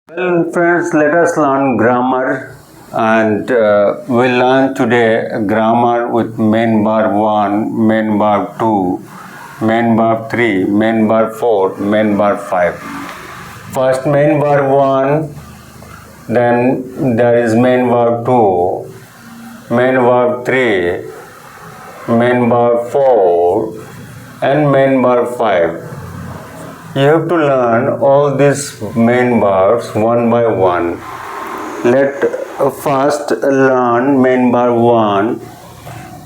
Well, friends, let us learn grammar, and we'll learn today grammar with main verb 1, main verb 2, main verb 3, main verb 4, main verb 5. First main verb 1, then there is main verb 2, main verb 3, main verb 4, and main verb 5. You have to learn all these main verbs one by one. Let first learn main verb 1.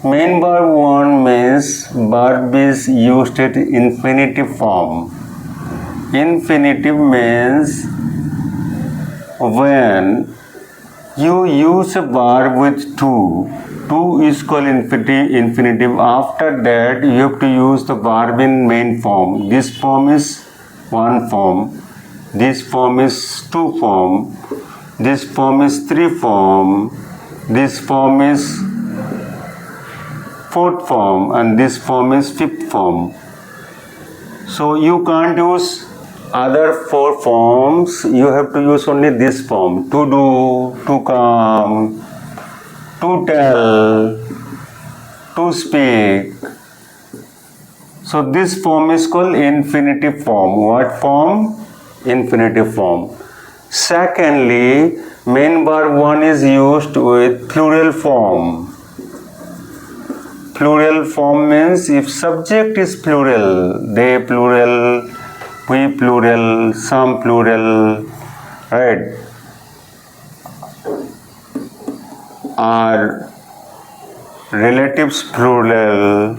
Main verb 1 means verb is used in infinitive form. Infinitive means when you use a verb with two is called infinitive. After that you have to use the verb in main form. This form is one form, this form is two form, this form is three form, this form is fourth form, and this form is fifth form. So you can't use other four forms, you have to use only this form: to do, to come, to tell, to speak. So this form is called infinitive form. What form? Infinitive form. Secondly, main verb 1 is used with plural form. Plural form means if subject is plural, they plural, we plural, some plural, right? Or relatives plural.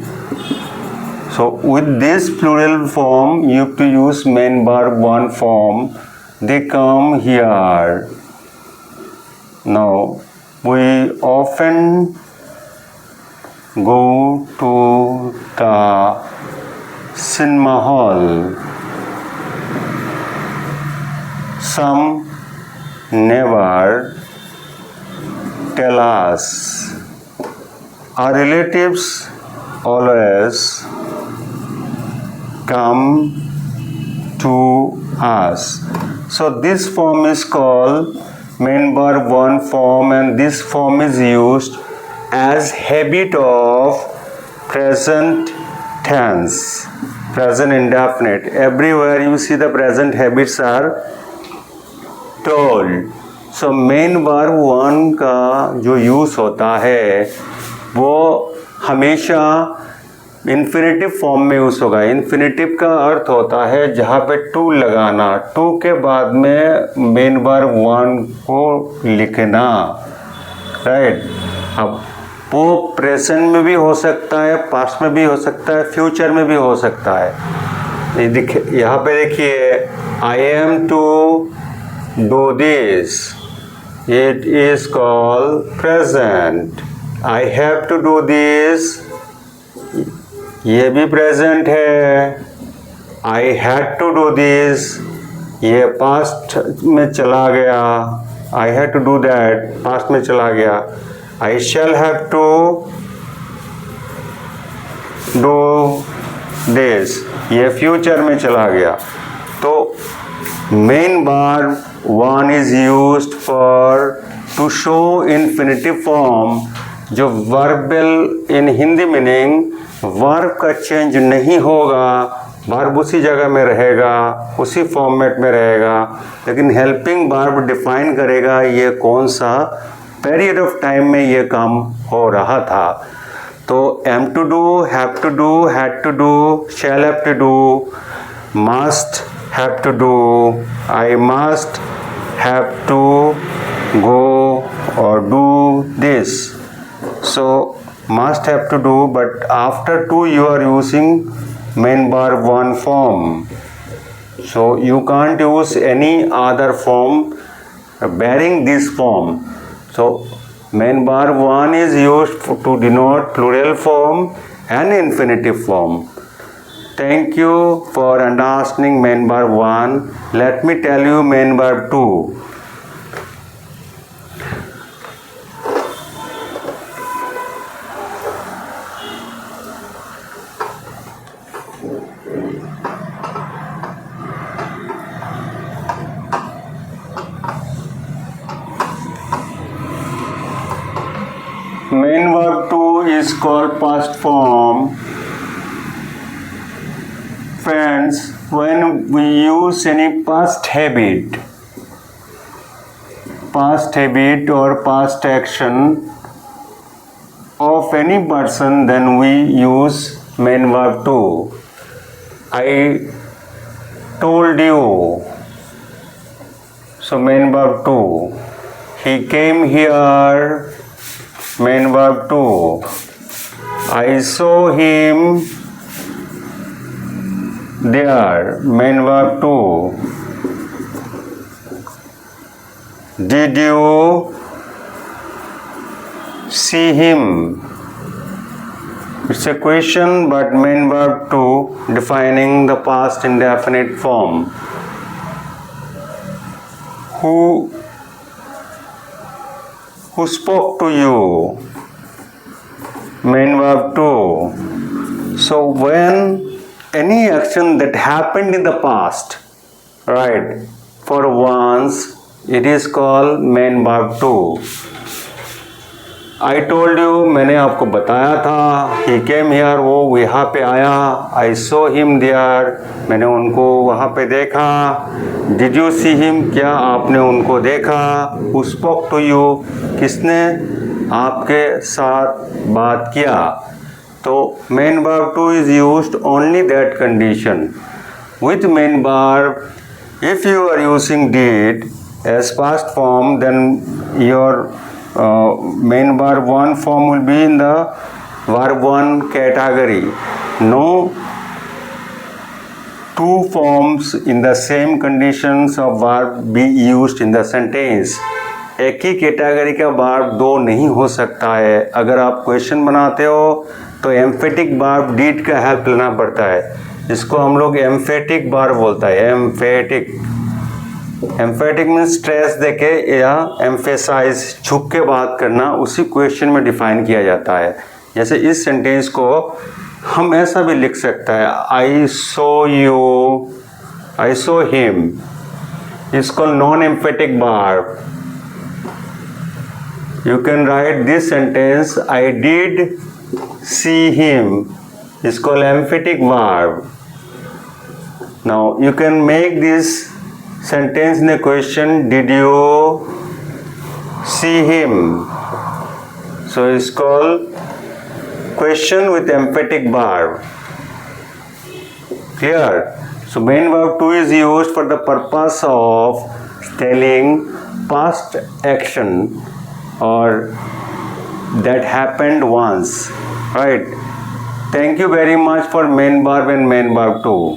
So with this plural form, you have to use main verb 1 form. They come here. Now, we often go to the cinema hall. Some never tell us. Our relatives always come to us. So this form is called main verb 1 form, and this form is used as habit of present tense, present indefinite. Everywhere you see the present habits are told. So main verb 1 का जो use होता है वो हमेशा infinitive form में use होगा. Infinitive का अर्थ होता है जहाँ पे टू लगाना, टू के बाद में मेन वर्ब 1 को लिखना, राइट. अब वो प्रेजेंट में भी हो सकता है, पास्ट में भी हो सकता है, फ्यूचर में भी हो सकता है. यहाँ पे देखिए, I am to do this, it is called present. I have to do this, ये भी प्रेजेंट है. I had to do this, ये पास्ट में चला गया. I had to do that, past में चला गया. I shall have to do this, ये फ्यूचर में चला गया. तो main verb 1 is used for to show infinitive form. जो verbal in Hindi meaning verb का चेंज नहीं होगा, वर्ब उसी जगह में रहेगा, उसी फॉर्मेट में रहेगा, लेकिन हेल्पिंग वर्ब डिफाइन करेगा ये कौन सा पीरियड ऑफ टाइम में ये काम हो रहा था. तो am to do, have to do, had to do, shall have to do, must have to do, I must have to go और do this. So must have to do, but after 2 you are using main verb 1 form. So you can't use any other form bearing this form. So main verb 1 is used to denote plural form and infinitive form. Thank you for understanding main verb 1. Let me tell you main verb 2. Main verb 2 is called past form. Friends, when we use any past habit or past action of any person, then we use main verb 2. I told you. So main verb 2. He came here. Main verb 2. I saw him there. Main verb 2. Did you see him? It's a question, but main verb 2 defining the past indefinite form. Who spoke to you? Main verb 2. So when any action that happened in the past, right, for once, it is called main verb 2. I told you, मैंने आपको बताया था. He came here, वो यहाँ पे आया. I saw him there, मैंने उनको वहाँ पे देखा. Did you see him? क्या आपने उनको देखा? Who spoke to you? किसने आपके साथ बात किया? तो main verb 2 is used only that condition. With main verb, if you are using did as past form, then your main verb 1 form will be in the verb 1 category. No two forms in the same conditions of verb be used in the sentence. एक ही category का verb दो नहीं हो सकता है. अगर आप question बनाते हो तो एम्फेटिक वर्ब डीड का हेल्प लेना पड़ता है. इसको हम लोग एम्फेटिक वर्ब बोलता है. एम्फेटिक मीन्स स्ट्रेस देके या एम्फेसाइज झुक के बात करना, उसी क्वेश्चन में डिफाइन किया जाता है. जैसे इस सेंटेंस को हम ऐसा भी लिख सकता है, I saw you, I saw him. इसको non emphatic verb. You can write this sentence, I did see him. It's called emphatic verb. Now you can make this sentence in a question, did you see him? So it's called question with emphatic verb. Clear? So main verb 2 is used for the purpose of telling past action or that happened once, right? Thank you very much for main verb and main verb 2.